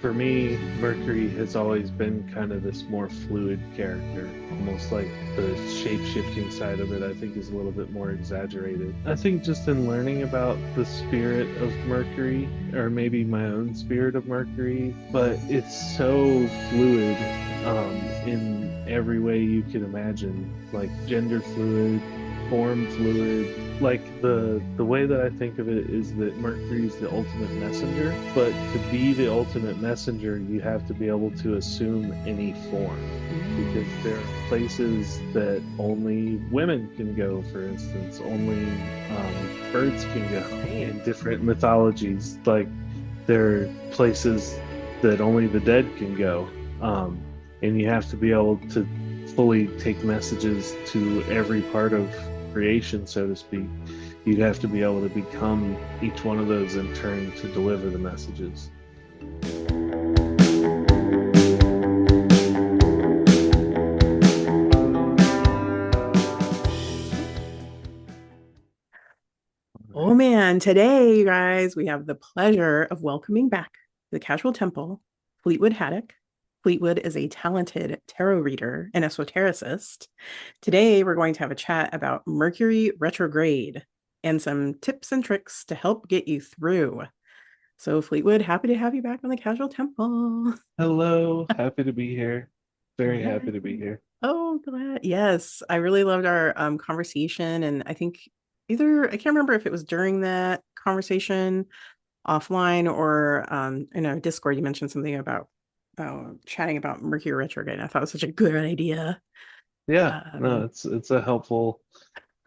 For me, Mercury has always been kind of this more fluid character, almost like the shape-shifting side of it, I think, is a little bit more exaggerated. I think just in learning about the spirit of Mercury, or maybe my own spirit of Mercury, but it's so fluid in every way you can imagine, like gender fluid, form fluid. Like the way that I think of it is that Mercury's the ultimate messenger, but to be the ultimate messenger, you have to be able to assume any form because there are places that only women can go, for instance, only birds can go Right. in different mythologies. Like there are places that only the dead can go. And you have to be able to fully take messages to every part of creation, so to speak. You'd have to be able to become each one of those in turn to deliver the messages. Oh man, today, you guys, we have the pleasure of welcoming back to the Casual Temple, Fleetwood Haddock. Fleetwood is a talented tarot reader and esotericist. Today, we're going to have a chat about Mercury Retrograde and some tips and tricks to help get you through. So, Fleetwood, happy to have you back on the Casual Temple. Hello, happy to be here. Very Yeah. happy to be here. Oh, glad. Yes, I really loved our conversation, and I think either I can't remember if it was during that conversation offline or in our Discord. You mentioned something about chatting about Mercury retrograde. I thought it was such a good idea. Yeah, no, Um, it's a helpful.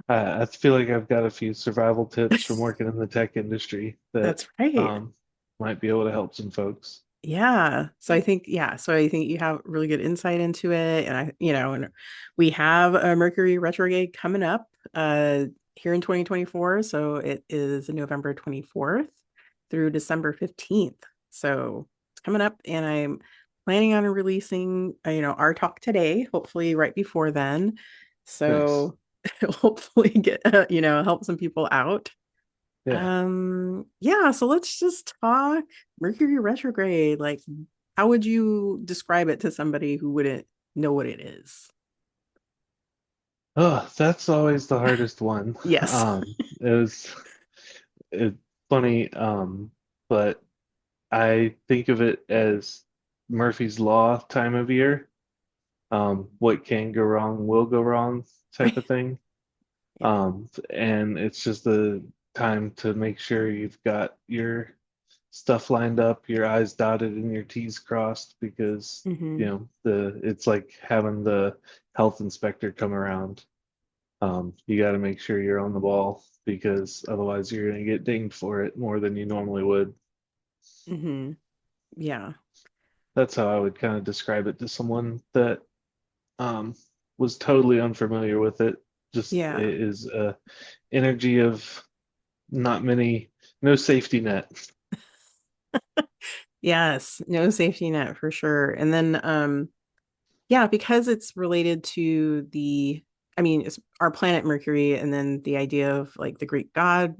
I feel like I've got a few survival tips from working in the tech industry that that's right. um, might be able to help some folks. Yeah. So I think you have really good insight into it. And and we have a Mercury retrograde coming up here in 2024. So it is November 24th through December 15th. So it's coming up and I'm planning on releasing, our talk today, hopefully right before then. Nice. So hopefully get, help some people out. Yeah. Yeah, so let's just talk Mercury retrograde. Like, how would you describe it to somebody who wouldn't know what it is? Oh, that's always the hardest one. Yes. It was it's funny, but I think of it as Murphy's Law time of year. What can go wrong will go wrong type of thing. Yeah. And it's just the time to make sure you've got your stuff lined up, your I's dotted and your T's crossed because, Hmm. the it's like having the health inspector come around. You got to make sure you're on the ball because otherwise you're going to get dinged for it more than you normally would. Hmm. Yeah. That's how I would kind of describe it to someone that um, was totally unfamiliar with it. Just Yeah. it is a energy of not many, no safety net. Yes. No safety net for sure. And then yeah, because it's related to it's our planet Mercury and then the idea of like the Greek god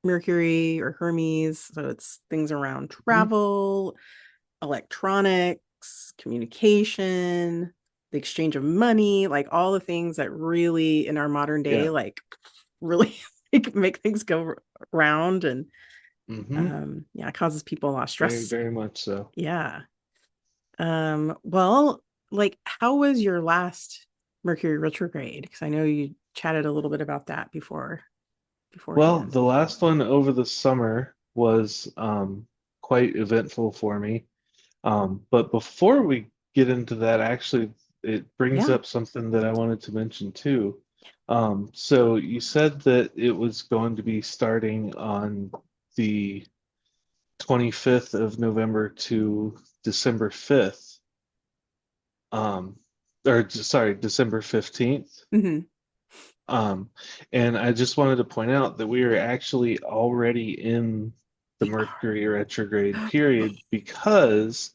Mercury or Hermes. So it's things around Mhm. travel, electronics, communication, the exchange of money, like all the things that really in our modern day, Yeah. like really make things go round and Hmm. yeah, it causes people a lot of Very, stress. very much so. Yeah. Well, like how was your last Mercury retrograde? Because I know you chatted a little bit about that Well, beforehand. the last one over the summer was quite eventful for me. But before we get into that, actually, it brings Yeah. up something that I wanted to mention too. So you said that it was going to be starting on the 25th of November to December 5th. Um, sorry, December 15th. Hmm. Um, and I just wanted to point out that we are actually already in the We Mercury retrograde are. period because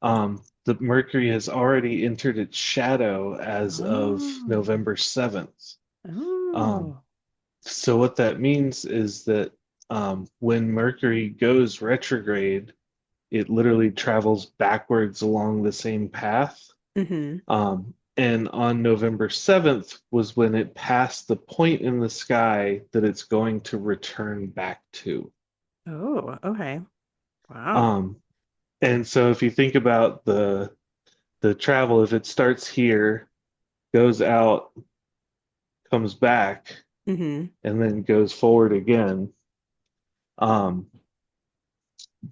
the Mercury has already entered its shadow as of Oh. November 7th. Um, Oh. so what that means is that when Mercury goes retrograde, it literally travels backwards along the same path. Mm-hmm. And on November 7th was when it passed the point in the sky that it's going to return back to. Oh, okay. Wow. Um, and so if you think about the travel, if it starts here, goes out, comes back, Mm-hmm. and then goes forward again, um,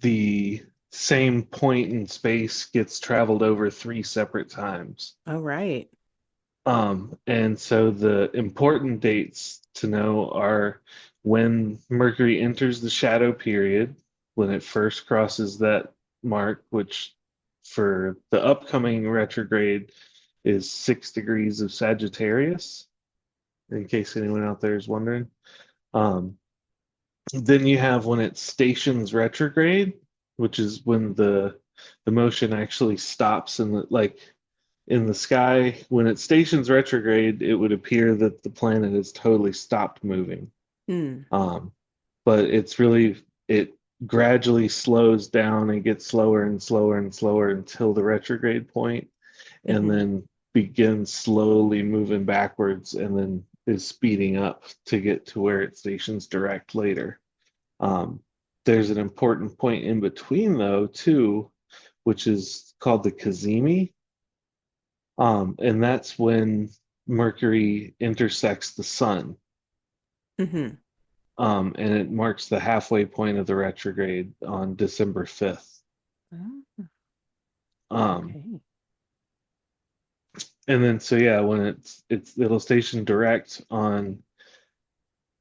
the same point in space gets traveled over three separate times. Oh, right. And so the important dates to know are when Mercury enters the shadow period, when it first crosses that mark, which for the upcoming retrograde is 6 degrees of Sagittarius, in case anyone out there is wondering. Um, then you have when it stations retrograde, which is when the motion actually stops in the like in the sky. When it stations retrograde, it would appear that the planet has totally stopped moving. Hmm. Um, but it gradually slows down and gets slower and slower and slower until the retrograde point, and Mm-hmm. then begins slowly moving backwards and then is speeding up to get to where it stations direct later. Um, there's an important point in between, though, too, which is called the cazimi. And that's when Mercury intersects the sun. Mm-hmm. And it marks the halfway point of the retrograde on December 5th. Oh, Um, okay. and then so yeah, when it'll station direct on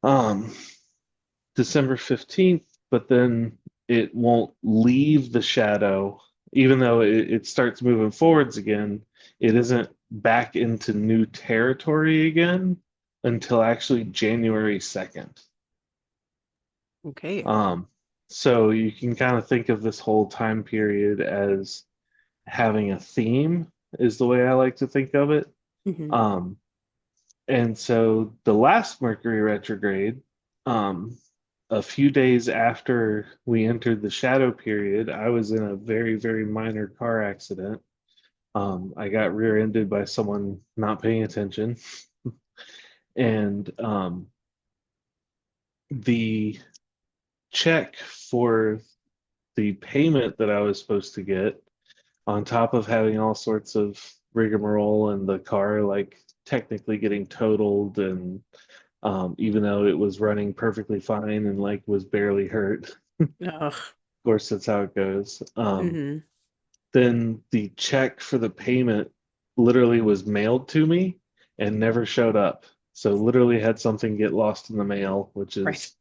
um December 15th, but then it won't leave the shadow, even though it starts moving forwards again, it isn't back into new territory again until actually January 2nd. Okay. Um, so you can kind of think of this whole time period as having a theme, is the way I like to think of it. Mm-hmm. Um, and so the last Mercury retrograde, um, a few days after we entered the shadow period, I was in a very, very minor car accident. I got rear-ended by someone not paying attention, and the check for the payment that I was supposed to get, on top of having all sorts of rigmarole and the car like technically getting totaled, and even though it was running perfectly fine and like was barely hurt, of Ugh. course that's how it goes. Mm-hmm. Then the check for the payment literally was mailed to me and never showed up. So literally had something get lost in the mail, which Right. is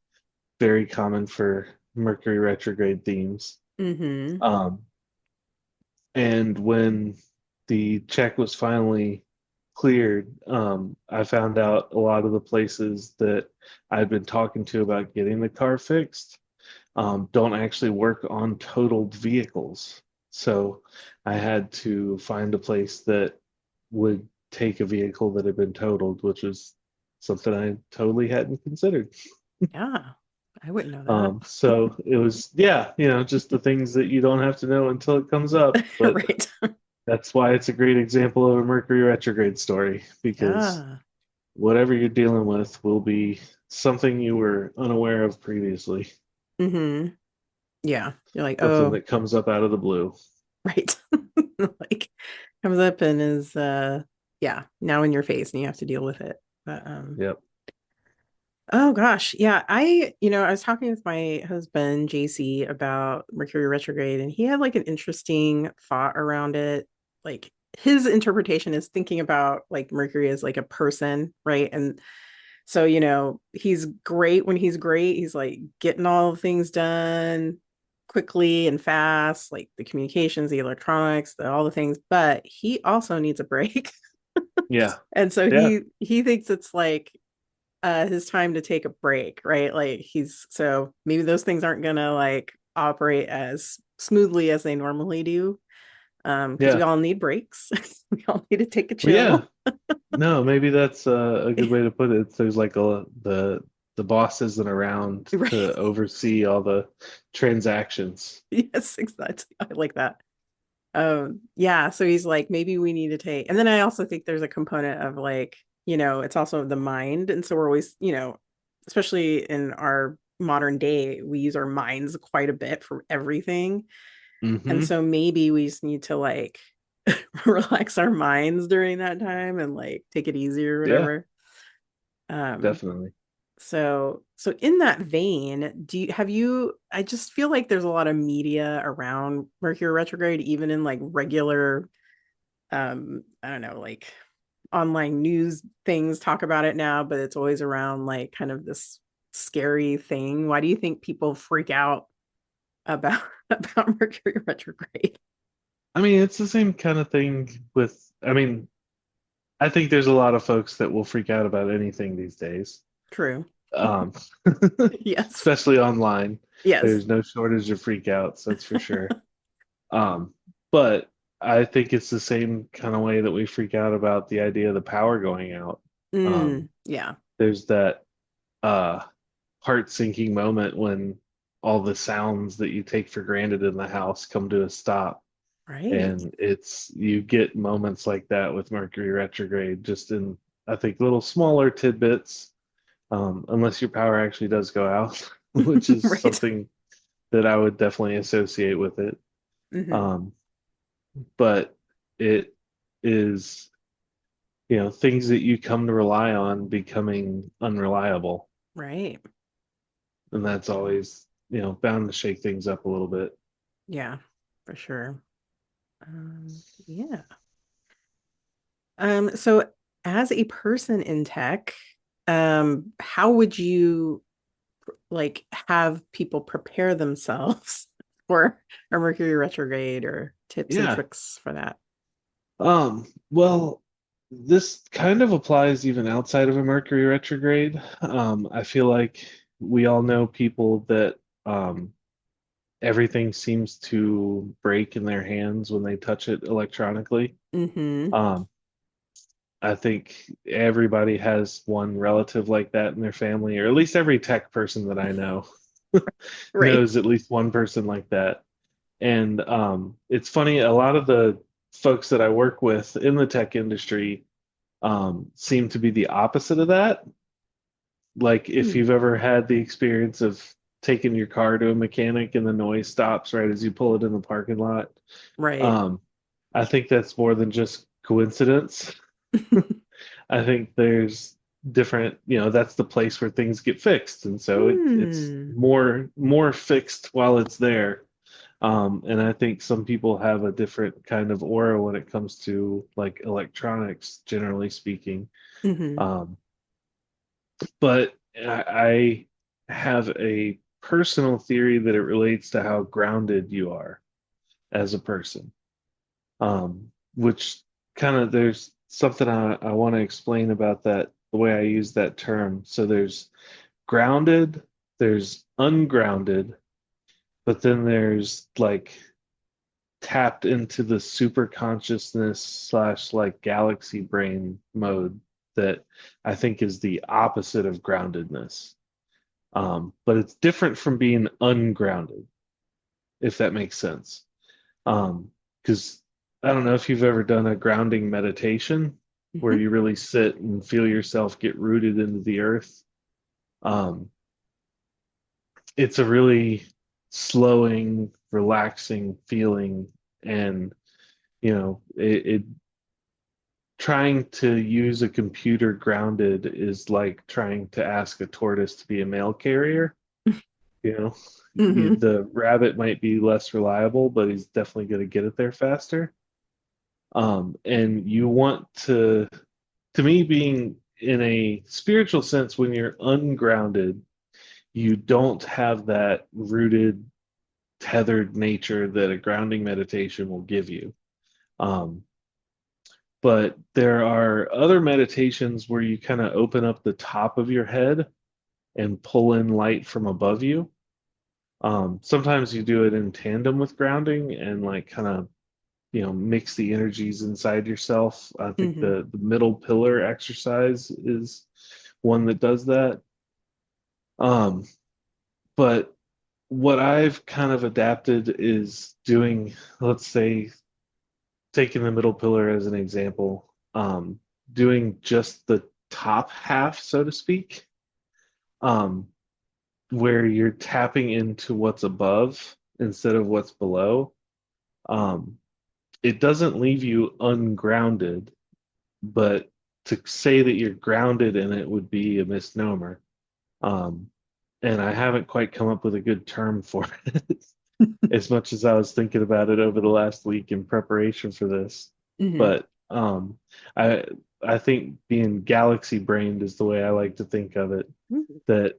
very common for Mercury retrograde themes. Mm-hmm. Um, and when the check was finally cleared, I found out a lot of the places that I'd been talking to about getting the car fixed don't actually work on totaled vehicles. So I had to find a place that would take a vehicle that had been totaled, which was something I totally hadn't considered. Yeah. I wouldn't know that. So it was, yeah, just the things that you don't have to know until it comes up. But Right. that's why it's a great example of a Mercury retrograde story, because Yeah. whatever you're dealing with will be something you were unaware of previously, Mm-hmm. Yeah. You're like, something oh, that comes up out of the blue. right. Like comes up and is yeah, now in your face and you have to deal with it. But Yep. oh gosh, yeah, I was talking with my husband JC about Mercury retrograde and he had like an interesting thought around it. Like his interpretation is thinking about like Mercury as like a person, right? And so, he's great when he's great. He's like getting all the things done quickly and fast, like the communications, the electronics, all the things, but he also needs a break. Yeah. And so Yeah. he thinks it's like his time to take a break, right? Like he's so maybe those things aren't gonna like operate as smoothly as they normally do. Because we Yeah. all need breaks. We all need to take a Well, yeah. chill. No, maybe that's a good way to put it. There's like the the boss isn't around Right. to oversee all the transactions. Yes, exactly. I like that. Yeah, so he's like, maybe we need to take, and then I also think there's a component of like, it's also the mind. And so we're always, especially in our modern day, we use our minds quite a bit for everything. And Hmm. so maybe we just need to like relax our minds during that time and like take it easy or Yeah, whatever. Um, definitely. so in that vein, I just feel like there's a lot of media around Mercury retrograde, even in like regular, I don't know, like online news things talk about it now, but it's always around like kind of this scary thing. Why do you think people freak out about about Mercury retrograde? I mean, it's the same kind of thing with, I mean, I think there's a lot of folks that will freak out about anything these days. True. Um, Yes. especially online. Yes. There's no shortage of freakouts, that's for sure. Um, but I think it's the same kind of way that we freak out about the idea of the power going out. Yeah. There's that uh, heart-sinking moment when all the sounds that you take for granted in the house come to a stop. Right. And you get moments like that with Mercury retrograde, just in, I think, little smaller tidbits, unless your power actually does go out, which is Right. something that I would definitely associate with it. Hmm. Um, but it is, things that you come to rely on becoming unreliable. Right. And that's always, bound to shake things up a little bit. Yeah, for sure. Yeah. So as a person in tech, how would you like have people prepare themselves for a Mercury retrograde or tips and Yeah. tricks for that? Well, this kind of applies even outside of a Mercury retrograde. I feel like we all know people that everything seems to break in their hands when they touch it electronically. Mm-hmm. Um, I think everybody has one relative like that in their family, or at least every tech person that I know Right. knows at least one person like that. And it's funny, a lot of the folks that I work with in the tech industry seem to be the opposite of that. Like if Hmm. you've ever had the experience of taking your car to a mechanic and the noise stops right as you pull it in the parking lot, Right. um, I think that's more than just coincidence. I think there's different, that's the place where things get fixed, and so it's Hmm. more fixed while it's there. And I think some people have a different kind of aura when it comes to like electronics, generally speaking. Mm-hmm. Um, but I have a personal theory that it relates to how grounded you are as a person, which kind of there's something I want to explain about that, the way I use that term. So there's grounded, there's ungrounded, but then there's like tapped into the super consciousness slash like galaxy brain mode that I think is the opposite of groundedness. But it's different from being ungrounded, if that makes sense. Because I don't know if you've ever done a grounding meditation where Mm-hmm. you really sit and feel yourself get rooted into the earth. Um, it's a really slowing, relaxing feeling, and it trying to use a computer grounded is like trying to ask a tortoise to be a mail carrier. You know, Mm-hmm. the rabbit might be less reliable, but he's definitely going to get it there faster. And you want to me, being in a spiritual sense, when you're ungrounded, you don't have that rooted, tethered nature that a grounding meditation will give you. Um, but there are other meditations where you kind of open up the top of your head and pull in light from above you. Sometimes you do it in tandem with grounding and like kind of mix the energies inside yourself. I think Mm-hmm. the middle pillar exercise is one that does that. Um, but what I've kind of adapted is doing, let's say, taking the middle pillar as an example, doing just the top half, so to speak, um, where you're tapping into what's above instead of what's below. Um, it doesn't leave you ungrounded, but to say that you're grounded in it would be a misnomer. Um, and I haven't quite come up with a good term for it as much as I was thinking about it over the last week in preparation for this. Hmm. But I I think being galaxy brained is the way I like to think of it. That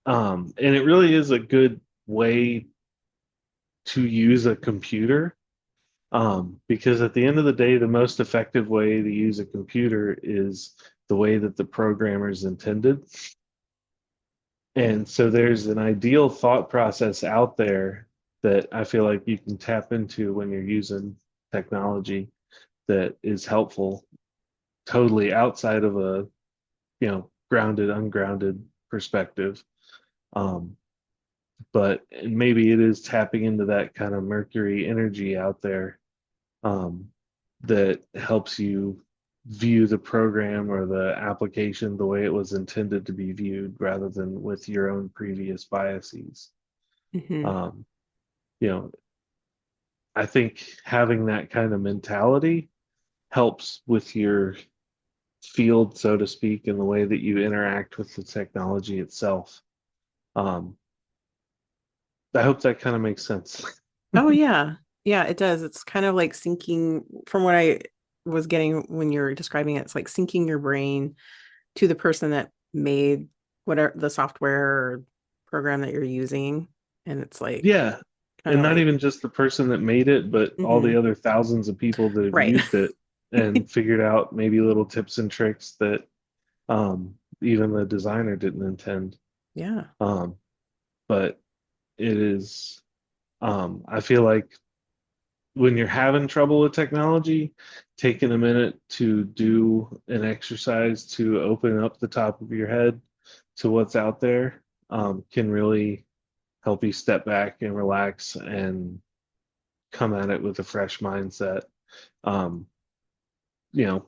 and it really is a good way to use a computer. Because at the end of the day, the most effective way to use a computer is the way that the programmers intended. And so there's an ideal thought process out there that I feel like you can tap into when you're using technology that is helpful, totally outside of a, grounded, ungrounded perspective. Um, but maybe it is tapping into that kind of Mercury energy out there, um, that helps you view the program or the application the way it was intended to be viewed rather than with your own previous biases. Hmm. Um, you know, I think having that kind of mentality helps with your field, so to speak, in the way that you interact with the technology itself. Um, I hope that kind of makes sense. Oh yeah. Yeah, it does. It's kind of like syncing from what I was getting when you're describing it, it's like syncing your brain to the person that made whatever the software or program that you're using. And it's like Yeah, kind and of not like, even just the person that made it, but all the hmm, other thousands of people that have right. used it and figured out maybe little tips and tricks that even the designer didn't intend. Yeah. Um, but it is, I feel like when you're having trouble with technology, taking a minute to do an exercise to open up the top of your head to what's out there, can really help you step back and relax and come at it with a fresh mindset. Um, you know,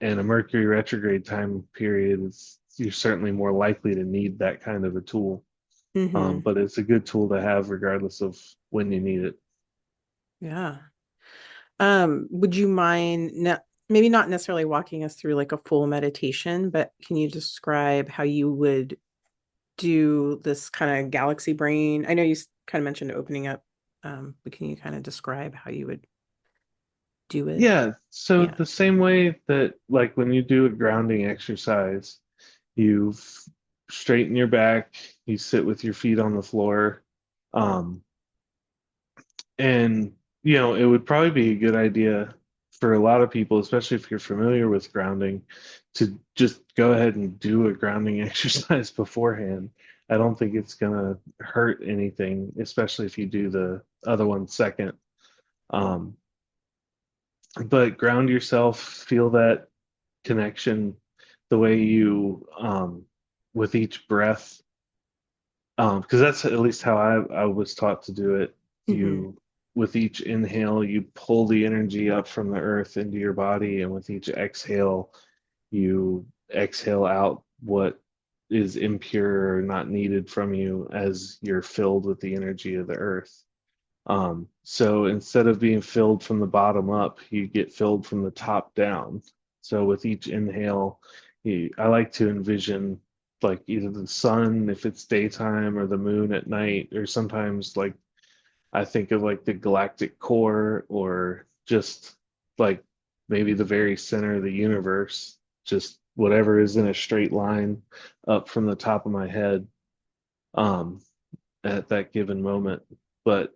and a Mercury retrograde time period is you're certainly more likely to need that kind of a tool. Hmm. But it's a good tool to have regardless of when you need it. Yeah. Would you mind maybe not necessarily walking us through like a full meditation, but can you describe how you would do this kind of galaxy brain? I know you kind of mentioned opening up, but can you kind of describe how you would do it? Yeah, so Yeah. the same way that like when you do a grounding exercise, you straighten your back, you sit with your feet on the floor, um, and it would probably be a good idea for a lot of people, especially if you're familiar with grounding, to just go ahead and do a grounding exercise beforehand. I don't think it's gonna hurt anything, especially if you do the other one second. Um, but ground yourself, feel that connection the way you with each breath, because that's at least how I was taught to do it. Hmm. You With each inhale you pull the energy up from the earth into your body, and with each exhale you exhale out what is impure or not needed from you as you're filled with the energy of the earth. So instead of being filled from the bottom up, you get filled from the top down. So with each inhale, I like to envision like either the sun if it's daytime or the moon at night, or sometimes like I think of like the galactic core or just like maybe the very center of the universe, just whatever is in a straight line up from the top of my head, um, at that given moment. But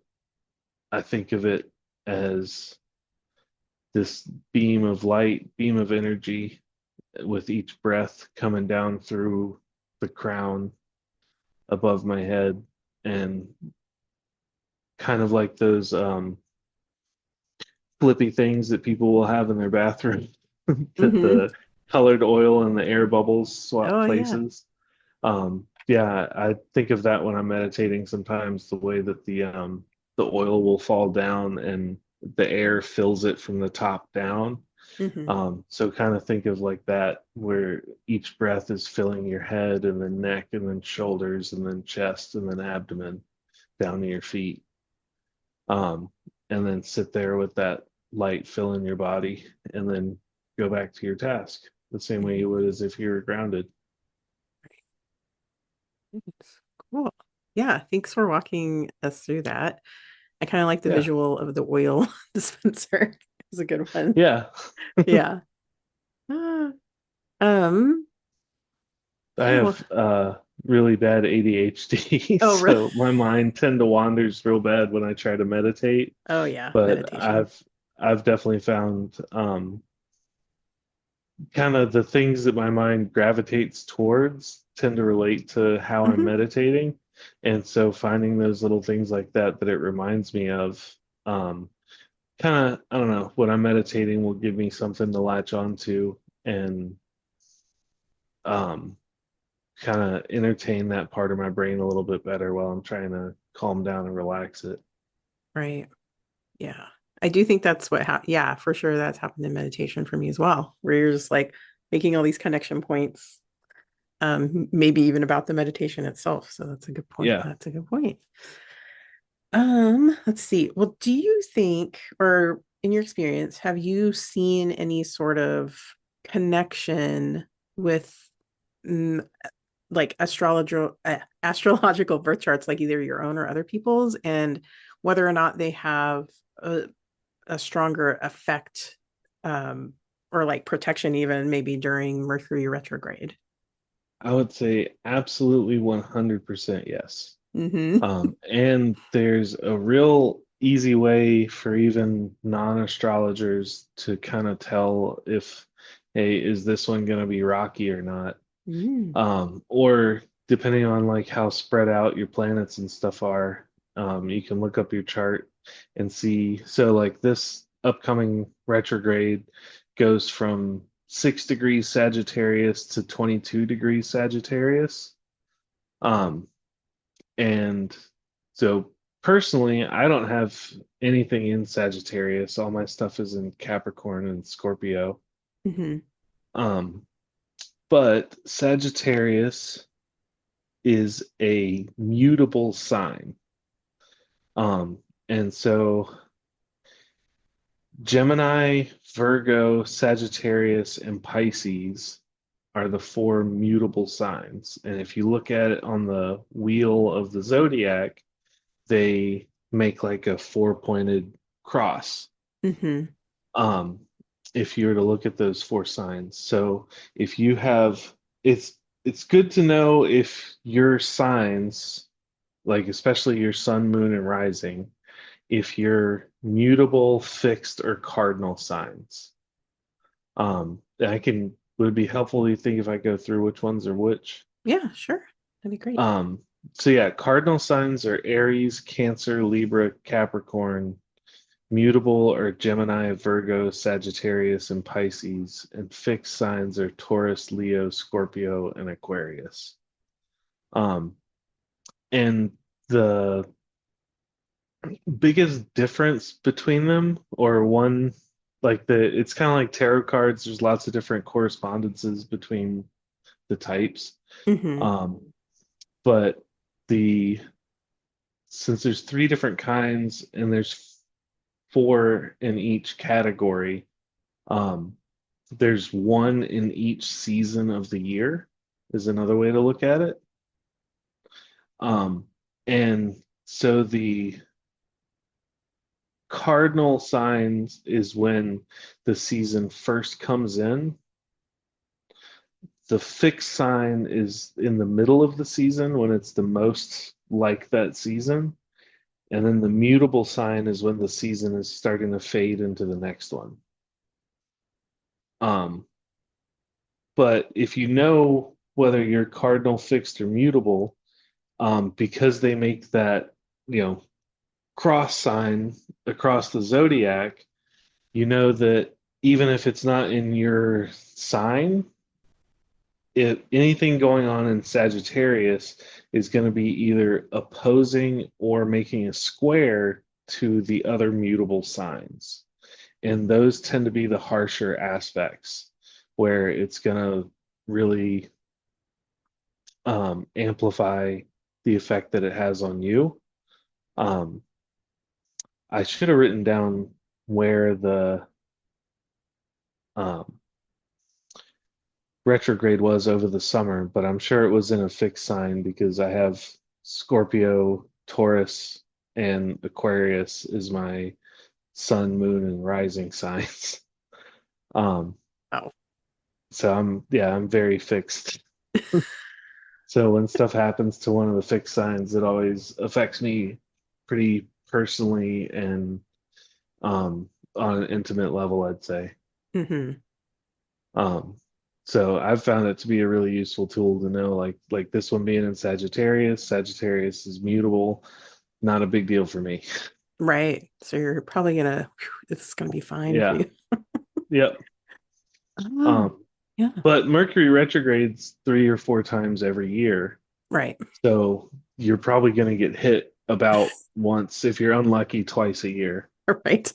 I think of it as this beam of light, beam of energy with each breath coming down through the crown above my head, and kind of like those flippy things that people will have in their bathroom that Hmm. the colored oil and the air bubbles swap Oh yeah. places. Yeah, I think of that when I'm meditating sometimes, the way that the oil will fall down and the air fills it from the top down. Hmm. So kind of think of like that, where each breath is filling your head and then neck and then shoulders and then chest and then abdomen down to your feet. Um, and then sit there with that light filling your body and then go back to your task the same way Hmm. you would as if you were grounded. Cool. Yeah, thanks for walking us through that. I kind of like the Yeah. visual of the oil dispenser. It's a good one. Yeah. Yeah. Ah, um, I yeah, well, have really bad ADHD, oh, really? so my mind tend to wanders real bad when I try to meditate. Oh, yeah, But meditation. I've definitely found kind of the things that my mind gravitates towards tend to relate to how I'm Hmm. meditating. And so finding those little things like that that it reminds me of, kind of, I don't know, when I'm meditating will give me something to latch onto and um, kind of entertain that part of my brain a little bit better while I'm trying to calm down and relax it. Right. Yeah. I do think that's yeah, for sure that's happened in meditation for me as well, where you're just like making all these connection points, maybe even about the meditation itself. So that's a good point. Yeah, That's a good point. Let's see. Well, do you think, or in your experience, have you seen any sort of connection with mm, like astrological birth charts, like either your own or other people's, and whether or not they have a stronger effect, um, or like protection even maybe during Mercury retrograde? I would say absolutely 100% yes. Hmm. And there's a real easy way for even non-astrologers to kind of tell if, hey, is this one going to be rocky or not? Mm. Or depending on like how spread out your planets and stuff are, you can look up your chart and see. So like this upcoming retrograde goes from 6 degrees Sagittarius to 22 degrees Sagittarius. Um, and so personally, I don't have anything in Sagittarius. All my stuff is in Capricorn and Scorpio. Hmm. Um, but Sagittarius is a mutable sign. Um, and so Gemini, Virgo, Sagittarius, and Pisces are the four mutable signs. And if you look at it on the wheel of the zodiac, they make like a four-pointed cross. Hmm. Um, if you were to look at those four signs. So if you have, it's good to know if your signs, like especially your sun, moon, and rising, if you're mutable, fixed, or cardinal signs. I can would it be helpful, do you think, if I go through which ones are which? Yeah, sure. That'd be great. Um, so yeah, cardinal signs are Aries, Cancer, Libra, Capricorn. Mutable are Gemini, Virgo, Sagittarius, and Pisces, and fixed signs are Taurus, Leo, Scorpio, and Aquarius. Um, and the biggest difference between them, or one, like it's kind of like tarot cards. There's lots of different correspondences between the types. Hmm. Um, but the since there's three different kinds and there's four in each category, um, there's one in each season of the year, is another way to look at it. And so the cardinal signs is when the season first comes in. The fixed sign is in the middle of the season when it's the most like that season. And then the mutable sign is when the season is starting to fade into the next one. Um, but if you know whether you're cardinal, fixed, or mutable, because they make that, you know, cross sign across the zodiac, you know that even if it's not in your sign, anything going on in Sagittarius is going to be either opposing or making a square to the other mutable signs. And those tend to be the harsher aspects where it's going to really amplify the effect that it has on you. Um, I should have written down where the um, retrograde was over the summer, but I'm sure it was in a fixed sign because I have Scorpio, Taurus, and Aquarius is my sun, moon, and rising signs. Um, Oh. so I'm very fixed. So when stuff happens to one of the fixed signs, it always affects me pretty personally and on an intimate level, I'd say. Hmm. Um, so I've found it to be a really useful tool to know, like this one being in Sagittarius. Sagittarius is mutable, not a big deal for me. Right. So you're probably it's gonna be fine for Yeah. you. Yep. Oh, Um, yeah. but Mercury retrogrades 3 or 4 times every year, Right. so you're probably going to get hit about once, if you're unlucky, twice a year. Right.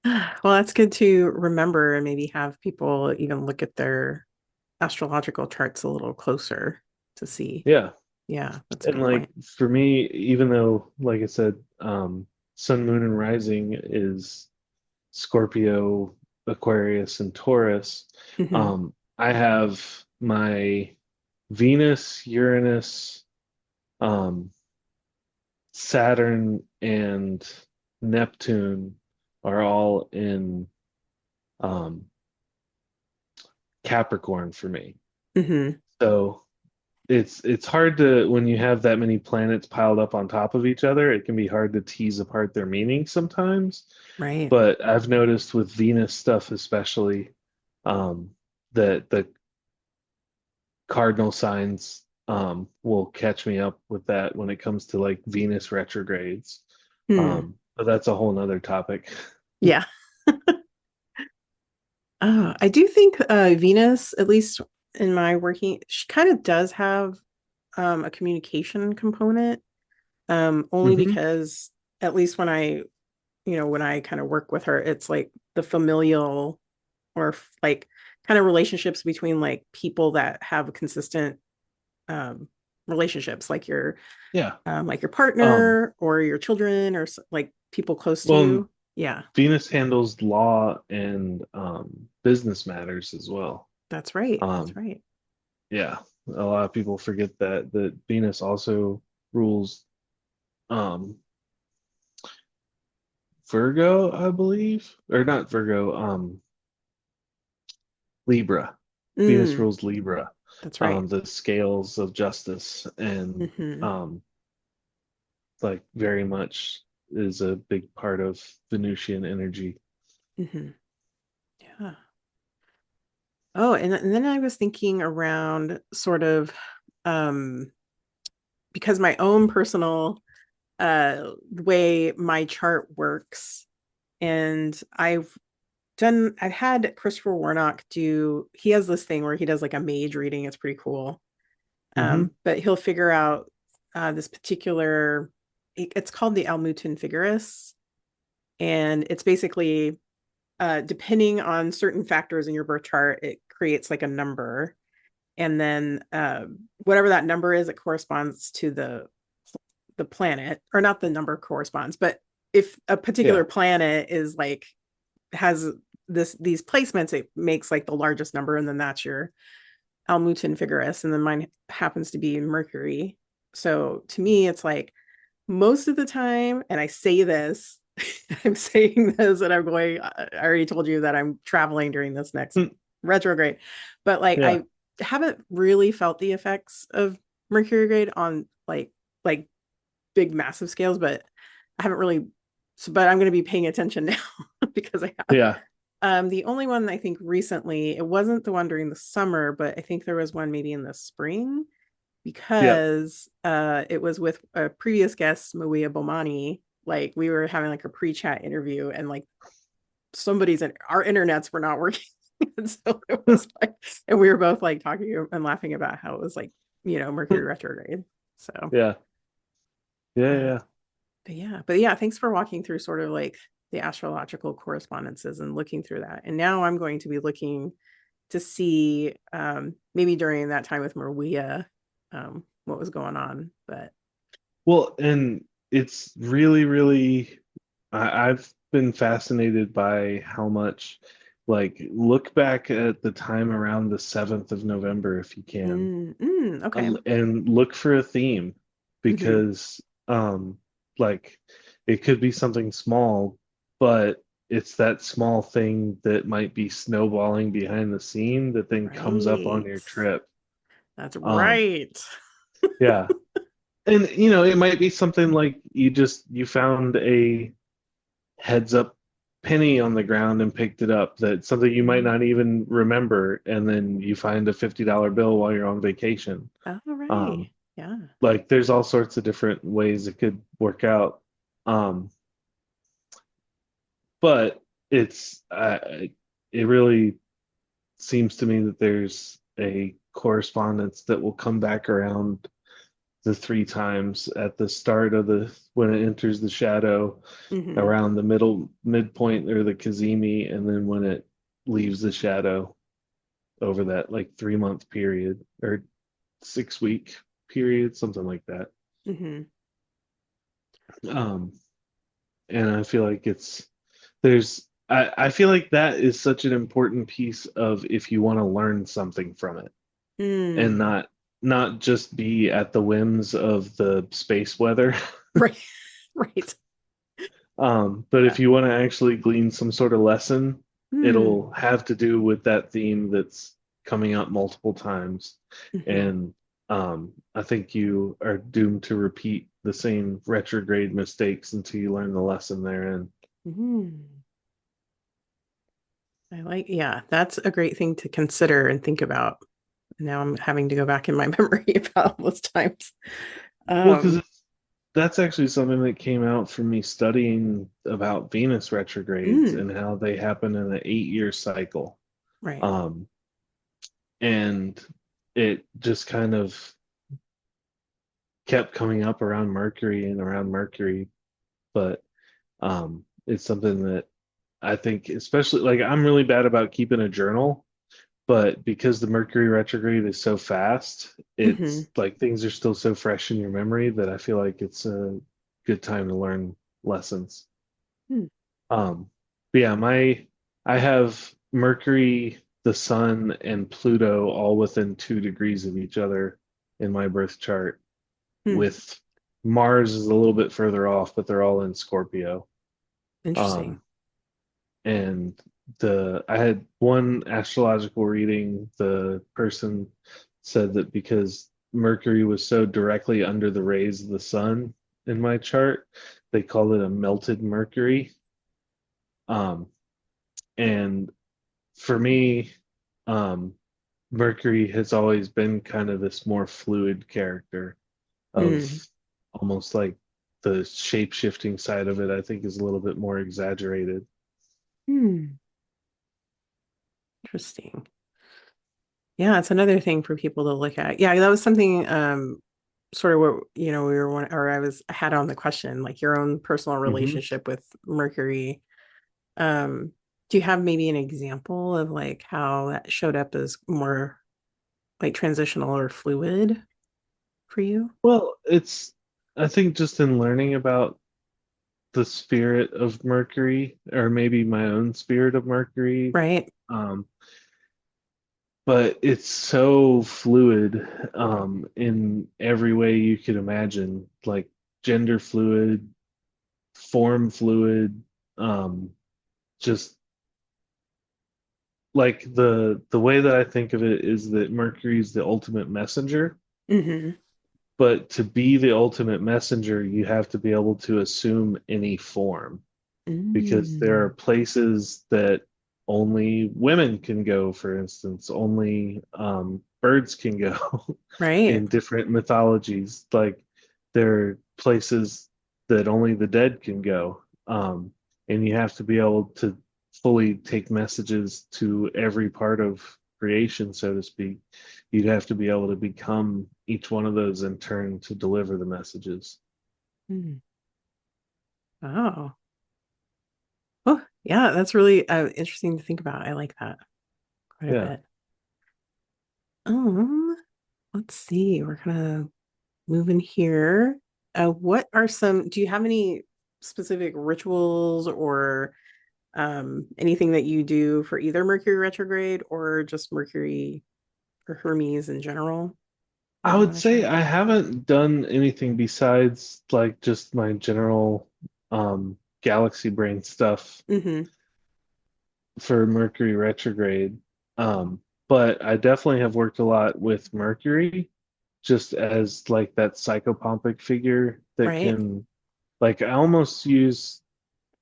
Well, that's good to remember and maybe have people even look at their astrological charts a little closer to see. Yeah. Yeah, that's a And good point. like for me, even though, like I said, Sun, Moon, and Rising is Scorpio, Aquarius, and Taurus, Hmm. I have my Venus, Uranus, um, Saturn, and Neptune are all in um, Capricorn for me. Hmm. So it's hard to when you have that many planets piled up on top of each other, it can be hard to tease apart their meaning sometimes. Right. But I've noticed with Venus stuff especially, um, that the cardinal signs will catch me up with that when it comes to like Venus retrogrades. Hmm. But that's a whole nother topic. Yeah. I do think Venus, at least in my working, she kind of does have a communication component. Only Hmm. because at least when I kind of work with her, it's like the familial or like kind of relationships between like people that have consistent um relationships, Yeah. like your Um, partner or your children or like people close to well, you. Yeah, Venus handles law and business matters as well. that's right. That's Um, right. yeah, a lot of people forget that Venus also rules um, Virgo, I believe, or not Virgo, Libra. Venus Mm, rules Libra, that's right. the scales of justice, and Hmm. um, like very much is a big part of Venusian energy. Hmm. Yeah. Oh, and then I was thinking around sort of um because my own personal way my chart works, and I've had Christopher Warnock do, he has this thing where he does like a mage reading. It's pretty cool. Hmm. But he'll figure out this particular, it's called the Almuten Figuris. And it's basically depending on certain factors in your birth chart, it creates like a number. And then whatever that number is, it corresponds to the planet, or not the number corresponds, but if a particular Yeah, planet is like has these placements, it makes like the largest number, and then that's your Almuten Figuris, and then mine happens to be Mercury. So to me, it's like most of the time, and I say this, I'm saying this, and I'm going. I already told you that I'm traveling during this next mm, retrograde, but like yeah, I haven't really felt the effects of Mercury retrograde on like big massive scales, but I haven't really. So, but I'm going to be paying attention now because I have. yeah, The only one I think recently, it wasn't the one during the summer, but I think there was one maybe in the spring yeah, because it was with a previous guest, Maria Bomani. Like we were having like a pre-chat interview, and like our internets were not working. And so it was like, and we were both like talking and laughing about how it was like, Mercury retrograde. So, Yeah. Yeah, uh, yeah. but yeah, thanks for walking through sort of like the astrological correspondences and looking through that. And now I'm going to be looking to see maybe during that time with Maria what was going on. But Well, and it's really, really, I've been fascinated by how much, like, look back at the time around the 7th of November if you can, okay. and look for a theme Hmm. because, like, it could be something small, but it's that small thing that might be snowballing behind the scene that then comes up on Right. your trip. That's Um, right. yeah. And it might be something like you found a heads up penny on the ground and picked it up. That's something you might Mhm. not even remember, and then you find a $50 bill while you're on vacation. All right. Um, Yeah. like there's all sorts of different ways it could work out. Um, but it's it really seems to me that there's a correspondence that will come back around the three times at the start of the when it enters the shadow, Hmm. around the midpoint or the cazimi, and then when it leaves the shadow over that like 3 month period or 6 week period, something like that. Hmm. Um, and I feel like I feel like that is such an important piece of if you want to learn something from it and Mm. not just be at the whims of the space weather. Right. Right. But Yeah. if you want to actually glean some sort of lesson, it'll Hmm. have to do with that theme that's coming up multiple times. Hmm. And I think you are doomed to repeat the same retrograde mistakes until you learn the lesson therein. Hmm. Yeah, that's a great thing to consider and think about. Now I'm having to go back in my memory about those times. Well, because Um, that's actually something that came out from me studying about Venus retrogrades mm, and how they happen in an 8 year cycle. right. Um, and it just kind of kept coming up around Mercury and around Mercury, but it's something that I think, especially like I'm really bad about keeping a journal, but because the Mercury retrograde is so fast, Hmm. it's like things are still so fresh in your memory that I feel like it's a good time to learn lessons. Um, but yeah, I have Mercury, the Sun, and Pluto all within 2 degrees of each other in my birth chart, Hmm. with Mars is a little bit further off, but they're all in Scorpio. Interesting. Um, and I had one astrological reading. The person said that because Mercury was so directly under the rays of the sun in my chart, they called it a melted Mercury. Um, and for me, um, Mercury has always been kind of this more fluid character of Hmm. almost like the shape shifting side of it, I think is a little bit more exaggerated. Hmm. Interesting. Yeah, it's another thing for people to look at. Yeah, that was something sort of what we were or I had on the question, like your own personal Hmm. relationship with Mercury. Um, do you have maybe an example of like how that showed up as more like transitional or fluid for you? Well, I think just in learning about the spirit of Mercury, or maybe my own spirit of Mercury, Right. um, but it's so fluid in every way you could imagine, like gender fluid, form fluid, just like the way that I think of it is that Mercury is the ultimate messenger, Hmm. but to be the ultimate messenger, you have to be able to assume any form because there are Mm. places that only women can go, for instance, only birds can go Right. in different mythologies. Like there are places that only the dead can go. And you have to be able to fully take messages to every part of creation, so to speak. You'd have to be able to become each one of those in turn to deliver the messages. Mm. Oh. Oh, yeah, that's really interesting to think about. I like that quite a Yeah. bit. Um, let's see. We're kind of moving here. What are some, do you have any specific rituals or anything that you do for either Mercury retrograde or just Mercury or Hermes in general that I you would want to say share? I haven't done anything besides like just my general galaxy brain stuff Mm-hmm. for Mercury retrograde. But I definitely have worked a lot with Mercury just as like that psychopompic figure that Right. can, like, I almost use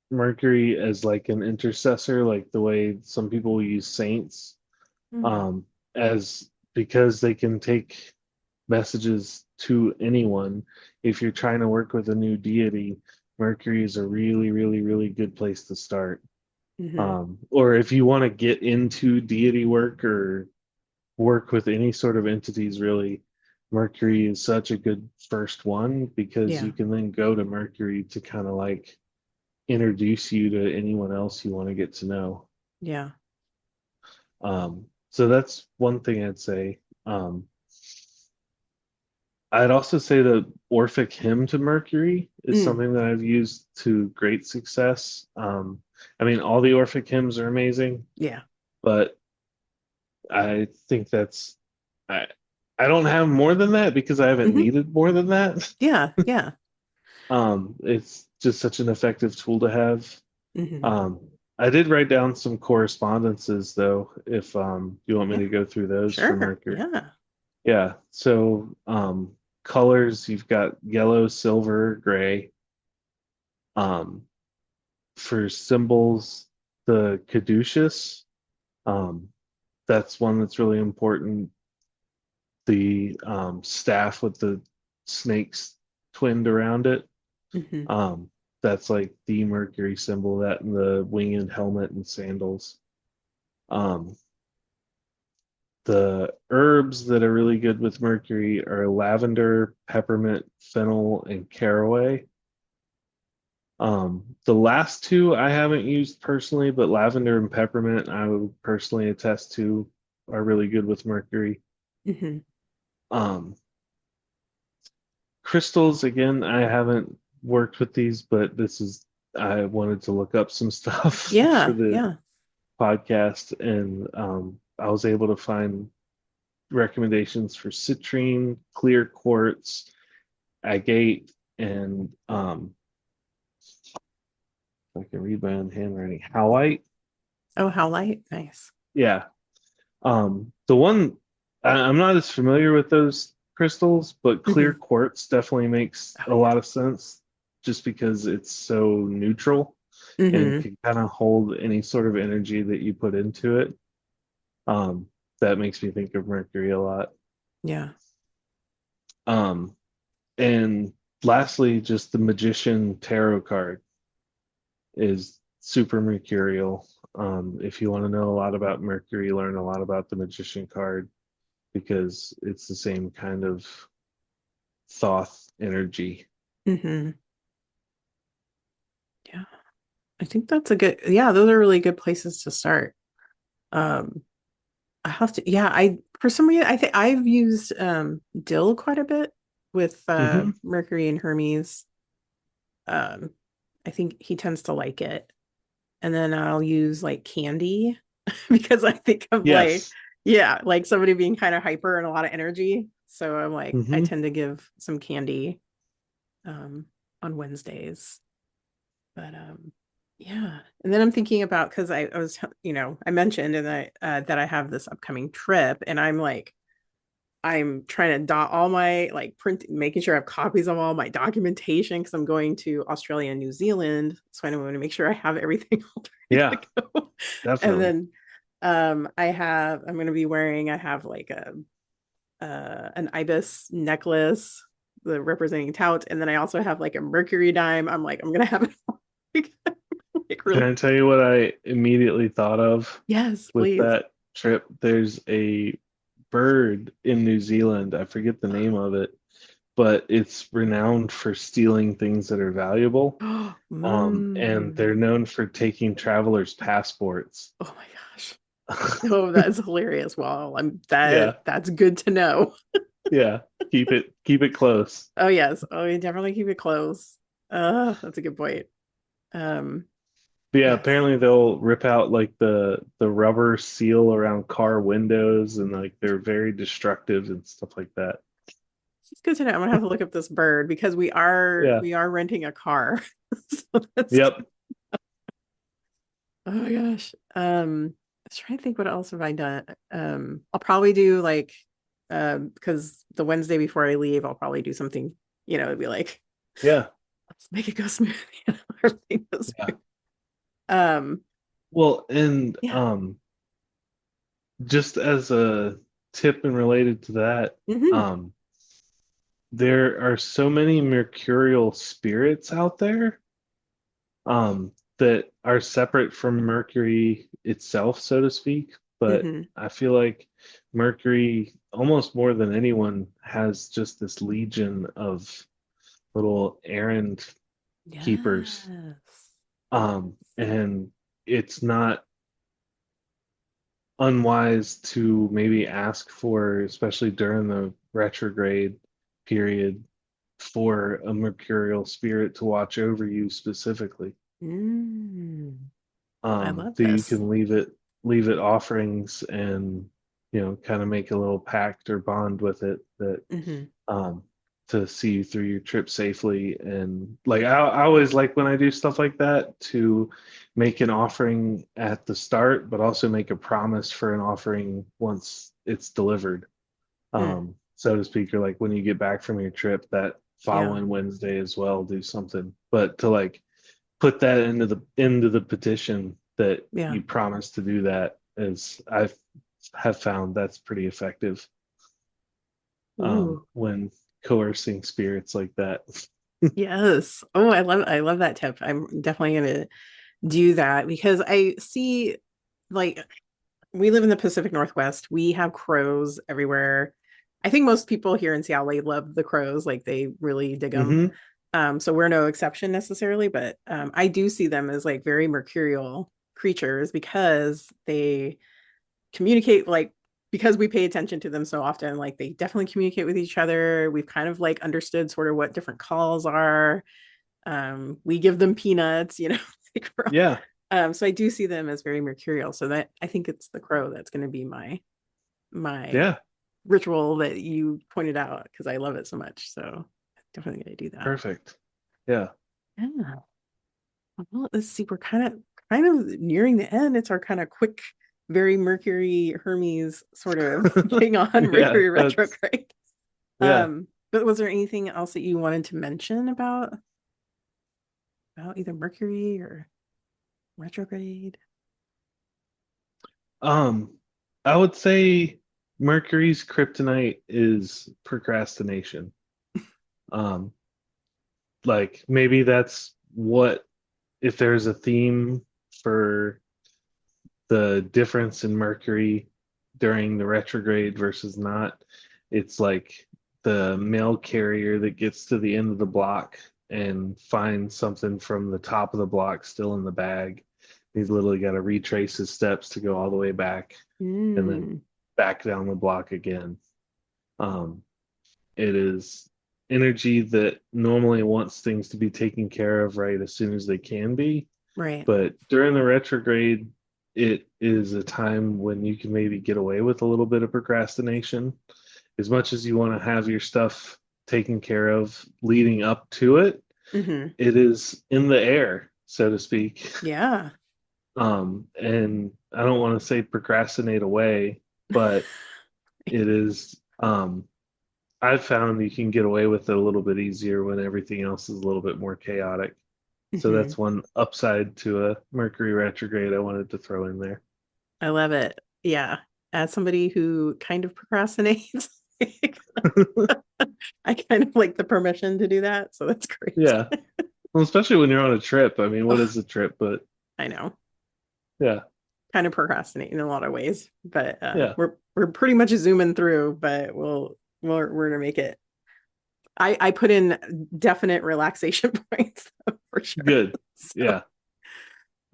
Mercury as like an intercessor, like the way some people use saints, Mm. um, as because they can take messages to anyone. If you're trying to work with a new deity, Mercury is a really, really, really good place to start. Mm-hmm. Or if you want to get into deity work or work with any sort of entities, really, Mercury is such a good first one because Yeah. you can then go to Mercury to kind of like introduce you to anyone else you want to get to know. Yeah. So that's one thing I'd say. I'd also say the Orphic hymn to Mercury is Mm. something that I've used to great success. I mean, all the Orphic hymns are amazing, Yeah. but I think that's I I don't have more than that because I haven't Mm-hmm. needed more than that. Yeah. Yeah. It's just such an effective tool to have. Mm-hmm. Um, I did write down some correspondences though, if you want me Yeah. to go through those for Sure. Mercury. Yeah. Yeah. So colors, you've got yellow, silver, gray. Um, for symbols, the caduceus, um, that's one that's really important. The staff with the snakes twinned around it. Mm-hmm. Um, that's like the Mercury symbol, that and the winged helmet and sandals. Um, the herbs that are really good with Mercury are lavender, peppermint, fennel, and caraway. The last two I haven't used personally, but lavender and peppermint I would personally attest to are really good with Mercury. Mm-hmm. Um, crystals, again, I haven't worked with these, but I wanted to look up some stuff for Yeah. the Yeah. podcast, and I was able to find recommendations for citrine, clear quartz, agate, and I can read my own handwriting, howite. Oh, how light. Nice. Yeah. The one I'm not as familiar with those crystals, but clear Mm-hmm. quartz definitely makes Oh, a lot of sense just because it's so neutral yeah. and Mm-hmm. can kind of hold any sort of energy that you put into it. Um, that makes me think of Mercury a lot. Yeah. Um, and lastly, just the Magician Tarot card is super mercurial. If you want to know a lot about Mercury, learn a lot about the Magician card because it's the same kind of Thoth energy. Mm-hmm. Yeah. I think that's a good, yeah, those are really good places to start. Um, I have to, yeah, for some reason, I think I've used dill quite a bit with Hmm. Mercury and Hermes. Um, I think he tends to like it. And then I'll use like candy because I think of like, Yes. yeah, like somebody being kind of hyper and a lot of energy. So I'm like, I Hmm. tend to give some candy um on Wednesdays. But yeah. And then I'm thinking about because I was, I mentioned and I that I have this upcoming trip and I'm like, I'm trying to dot all my like print, making sure I have copies of all my documentation because I'm going to Australia and New Zealand. So I want to make sure I have everything all ready Yeah, to go. And definitely. then I'm going to be wearing, I have like an ibis necklace, the representing tout. And then I also have like a Mercury dime. I'm like, I'm going to have it like Can really. I tell you what I immediately thought of Yes, with please. that trip? There's a bird in New Zealand. I forget the name of it, but it's renowned for stealing things that are valuable. And Mm. they're known for taking travelers' passports. Oh my gosh. Oh, that's hilarious. Well, Yeah, that's good to know. yeah. Keep it close. Oh yes. Oh, you definitely keep it close. That's a good point. Um, But yeah, yes. apparently they'll rip out like the rubber seal around car windows and like they're very destructive and stuff like that. It's good to know. I'm gonna have to look up this bird because Yeah. we are renting a car. So that's good. Yep. Oh my gosh. I was trying to think what else have I done. I'll probably do like because the Wednesday before I leave, I'll probably do something, it'd be like, Yeah. let's make it go smooth. Everything goes Yeah. smooth. Um, Well, and yeah. just as a tip and related to that, Hmm. there are so many mercurial spirits out there that are separate from Mercury itself, so to speak. But Hmm. I feel like Mercury, almost more than anyone, has just this legion of little errand keepers. Yes. And it's not unwise to maybe ask for, especially during the retrograde period, for a mercurial spirit to watch over you specifically. Mm, I love So you this. can leave it offerings and kind of make a little pact or bond with it that Hmm. um to see you through your trip safely. And like I always like when I do stuff like that to make an offering at the start, but also make a promise for an offering once it's delivered, Mm, so to speak, or like when you get back from your trip that yeah. following Wednesday as well, do something. But to like put that into the petition that Yeah. you promise to do that, as have found that's pretty effective Ooh. when coercing spirits like that. Yes. Oh, I love that tip. I'm definitely gonna do that because I see like we live in the Pacific Northwest. We have crows everywhere. I think most people here in Seattle they love the crows, like they really dig them. Hmm. So we're no exception necessarily, but I do see them as like very mercurial creatures because they communicate like because we pay attention to them so often, like they definitely communicate with each other. We've kind of like understood sort of what different calls are. We give them peanuts, like Yeah, so I do see them as very mercurial. So that I think it's the crow that's going to be my yeah, ritual that you pointed out because I love it so much. So definitely going to do that. perfect. Yeah. Yeah. Well, let's see. We're kind of nearing the end. It's our kind of quick, very Mercury Hermes sort of thing on Yeah, Mercury that's retrograde. yeah. But was there anything else that you wanted to mention about either Mercury or retrograde? um I would say Mercury's kryptonite is procrastination. um like maybe that's what, if there's a theme for the difference in Mercury during the retrograde versus not, it's like the mail carrier that gets to the end of the block and finds something from the top of the block still in the bag. He's literally got to retrace his steps to go all the way back and then Mm, back down the block again. Um, it is energy that normally wants things to be taken care of right as soon as they can be, right. but during the retrograde, it is a time when you can maybe get away with a little bit of procrastination. As much as you want to have your stuff taken care of leading up to it, Hmm. it is in the air, so to speak. Yeah. And I don't want to say procrastinate away, but it is, I've found you can get away with it a little bit easier when everything else is a little bit more chaotic. So Hmm. that's one upside to a Mercury retrograde I wanted to throw in there. I love it. Yeah. As somebody who kind of procrastinates, I kind of like the permission to do that. So that's great. Yeah. Well, especially when you're on a trip. I mean, what Oh, is a trip? But I know. Yeah. Kind of procrastinating in a lot of ways, but Yeah. we're pretty much zooming through, but we're gonna make it. I put in definite relaxation points for sure. Good. So Yeah.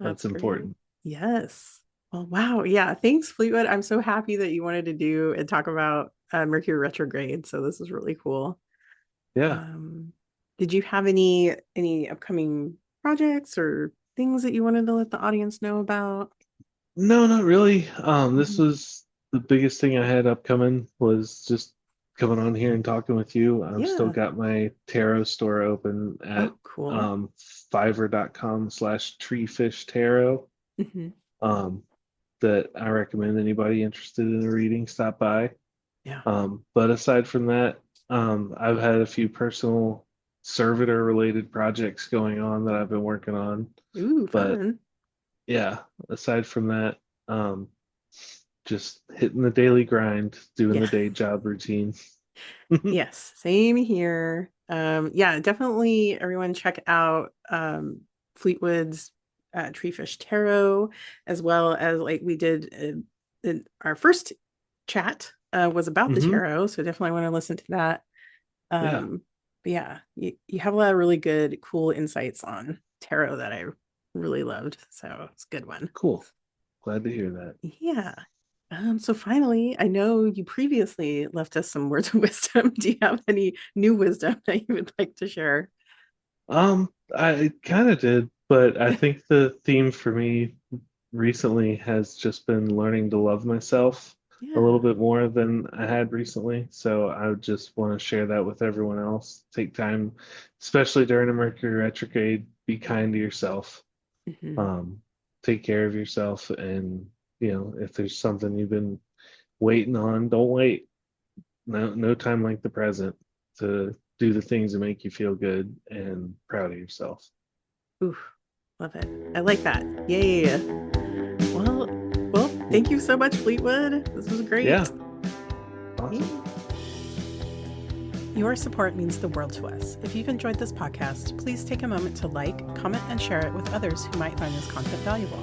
that's That's great. important. Yes. Well, wow. Yeah. Thanks, Fleetwood. I'm so happy that you wanted to do and talk about Mercury retrograde. So this is really cool. Yeah. Um, did you have any upcoming projects or things that you wanted to let the audience know about? No, not really. This Mhm. was the biggest thing I had upcoming was just coming on here and talking with you. I've still Yeah. got my tarot store open at Oh, cool. um, fiverr.com/treefish tarot. Hmm. Um, that I recommend anybody interested in a reading stop by. Yeah. But aside from that, I've had a few personal servitor related projects going on that I've been working on. Ooh, But fun. yeah, aside from that, um, just hitting the daily grind, doing Yeah. the day job routine. Yes, same here. Yeah, definitely everyone check out Fleetwood's Treefish Tarot, as well as like we did our first chat was about the Hmm. tarot, so definitely want to listen to that. Yeah, But yeah, you have a lot of really good, cool insights on tarot that I really loved. So it's a good one. cool. Glad to hear that. Yeah. So finally, I know you previously left us some words of wisdom. Do you have any new wisdom that you would like to share? I kind of did, but I think the theme for me recently has just been learning to love myself a little Yeah. bit more than I had recently. So I would just want to share that with everyone else. Take time, especially during a Mercury retrograde, be kind to yourself. Hmm. Um, Take care of yourself, and if there's something you've been waiting on, don't wait. No time like the present to do the things that make you feel good and proud of yourself. Ooh, love it. I like that. Yay. Well, thank you so much, Fleetwood. This was Yeah, great. awesome. Yay. Your support means the world to us. If you've enjoyed this podcast, please take a moment to like, comment, and share it with others who might find this content valuable.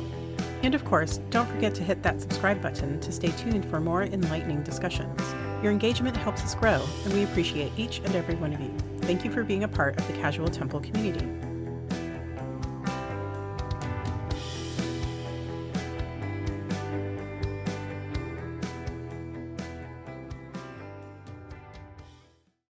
And of course, don't forget to hit that subscribe button to stay tuned for more enlightening discussions. Your engagement helps us grow, and we appreciate each and every one of you. Thank you for being a part of the Casual Temple community.